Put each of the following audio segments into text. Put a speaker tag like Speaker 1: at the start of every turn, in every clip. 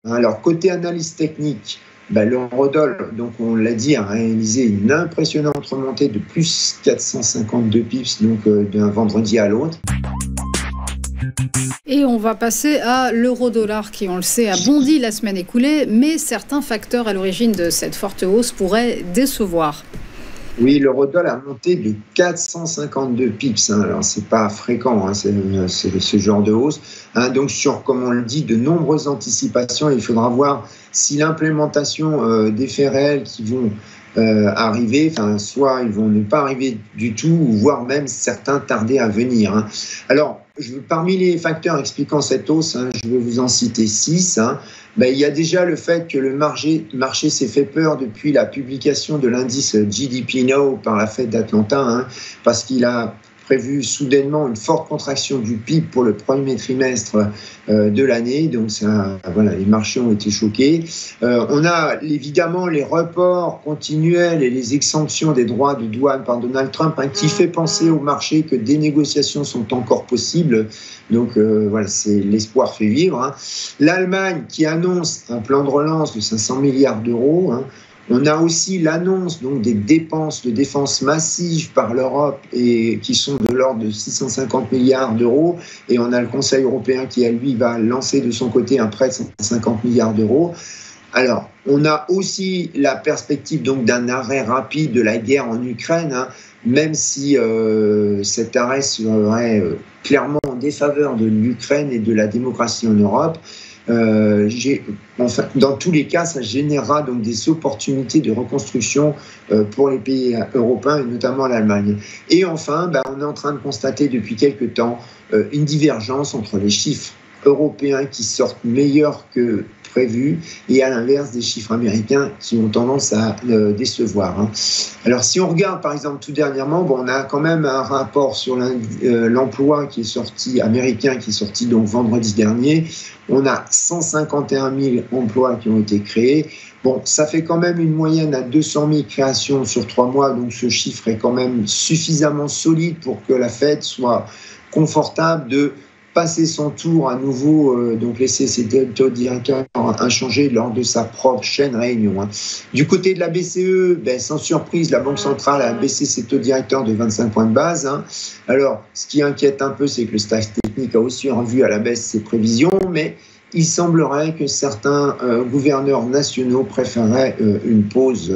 Speaker 1: Alors, côté analyse technique, l'eurodoll, donc on l'a dit, a réalisé une impressionnante remontée de plus 452 pips d'un vendredi à l'autre.
Speaker 2: Et on va passer à l'euro-dollar qui, on le sait, a bondi la semaine écoulée, mais certains facteurs à l'origine de cette forte hausse pourraient décevoir.
Speaker 1: Oui, l'eurodoll a monté de 452 pips. Alors, c'est pas fréquent, c'est ce genre de hausse. Donc, sur, comme on le dit, de nombreuses anticipations, il faudra voir si l'implémentation des faits réels qui vont arriver, soit ils vont ne pas arriver du tout, ou voire même certains tarder à venir. Alors, parmi les facteurs expliquant cette hausse, je vais vous en citer 6. Il y a déjà le fait que le marché s'est fait peur depuis la publication de l'indice GDP Now par la Fed d'Atlanta, parce qu'il a prévu soudainement une forte contraction du PIB pour le premier trimestre de l'année. Donc, les marchés ont été choqués. On a évidemment les reports continuels et les exemptions des droits de douane par Donald Trump, qui fait penser au marché que des négociations sont encore possibles. Donc, l'espoir fait vivre. L'Allemagne qui annonce un plan de relance de 500 milliards d'euros. On a aussi l'annonce des dépenses de défense massives par l'Europe et qui sont de l'ordre de 650 milliards d'euros. Et on a le Conseil européen qui, lui, va lancer de son côté un prêt de 150 milliards d'euros. Alors, on a aussi la perspective d'un arrêt rapide de la guerre en Ukraine, même si cet arrêt serait clairement en défaveur de l'Ukraine et de la démocratie en Europe. Dans tous les cas, ça générera des opportunités de reconstruction pour les pays européens et notamment l'Allemagne. Et enfin, on est en train de constater depuis quelques temps une divergence entre les chiffres européens qui sortent meilleurs que prévu et à l'inverse des chiffres américains qui ont tendance à décevoir. Alors si on regarde par exemple tout dernièrement, on a quand même un rapport sur l'emploi qui est sorti, américain, qui est sorti donc vendredi dernier. On a 151 000 emplois qui ont été créés. Ça fait quand même une moyenne à 200 000 créations sur 3 mois, donc ce chiffre est quand même suffisamment solide pour que la Fed soit confortable de passer son tour à nouveau, laisser ses taux directeurs inchangés lors de sa prochaine réunion. Du côté de la BCE, sans surprise, la Banque centrale a baissé ses taux directeurs de 25 points de base. Alors, ce qui inquiète un peu, c'est que le staff technique a aussi revu à la baisse ses prévisions, mais il semblerait que certains gouverneurs nationaux préféreraient une pause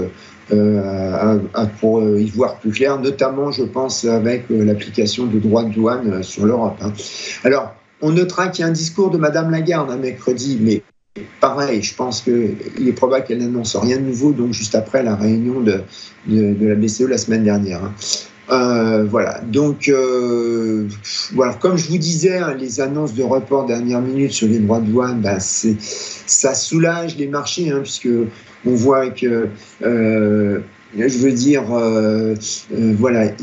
Speaker 1: pour y voir plus clair, notamment, je pense, avec l'application de droits de douane sur l'Europe. Alors, on notera qu'il y a un discours de Madame Lagarde mercredi, mais pareil, je pense qu'il est probable qu'elle n'annonce rien de nouveau, donc juste après la réunion de la BCE la semaine dernière. Donc, comme je vous disais, les annonces de report dernière minute sur les droits de douane, ça soulage les marchés, puisque on voit que,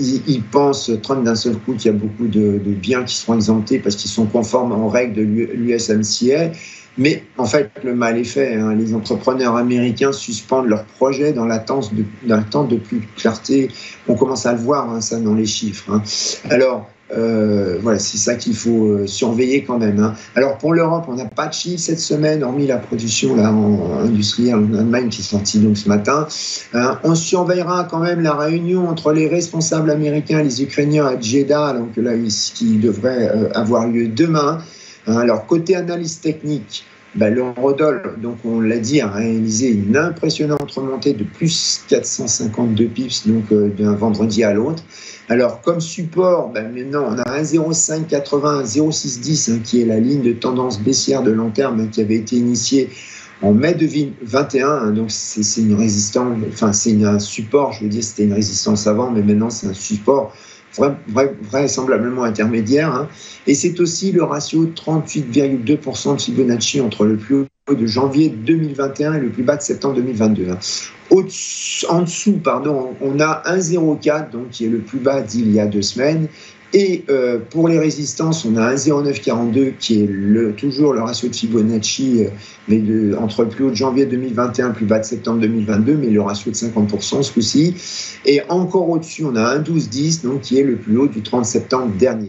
Speaker 1: ils pensent, Trump d'un seul coup, qu'il y a beaucoup de biens qui seront exemptés parce qu'ils sont conformes aux règles de l'USMCA. Mais en fait, le mal est fait. Les entrepreneurs américains suspendent leurs projets dans l'attente de plus de clarté. On commence à le voir, ça, dans les chiffres. Alors, c'est ça qu'il faut surveiller quand même. Alors, pour l'Europe, on n'a pas de chiffres cette semaine, hormis la production industrielle en Allemagne qui est sortie donc ce matin. On surveillera quand même la réunion entre les responsables américains et les Ukrainiens à Jeddah, donc là, qui devrait avoir lieu demain. Alors, côté analyse technique, l'eurodoll, donc on l'a dit, a réalisé une impressionnante remontée de plus 452 pips d'un vendredi à l'autre. Alors, comme support, maintenant, on a 1,0580, 1,0610 qui est la ligne de tendance baissière de long terme qui avait été initiée en mai 2021. Donc, c'est une résistance, c'est un support, je veux dire, c'était une résistance avant, mais maintenant, c'est un support vraisemblablement intermédiaire. Et c'est aussi le ratio de 38,2% de Fibonacci entre le plus haut de janvier 2021 et le plus bas de septembre 2022. En dessous, on a 1,04, donc qui est le plus bas d'il y a 2 semaines. Et pour les résistances, on a 1,0942 qui est toujours le ratio de Fibonacci, mais entre le plus haut de janvier 2021 et le plus bas de septembre 2022, mais le ratio de 50% ce coup-ci. Et encore au-dessus, on a 1,1210, donc qui est le plus haut du 30 septembre dernier.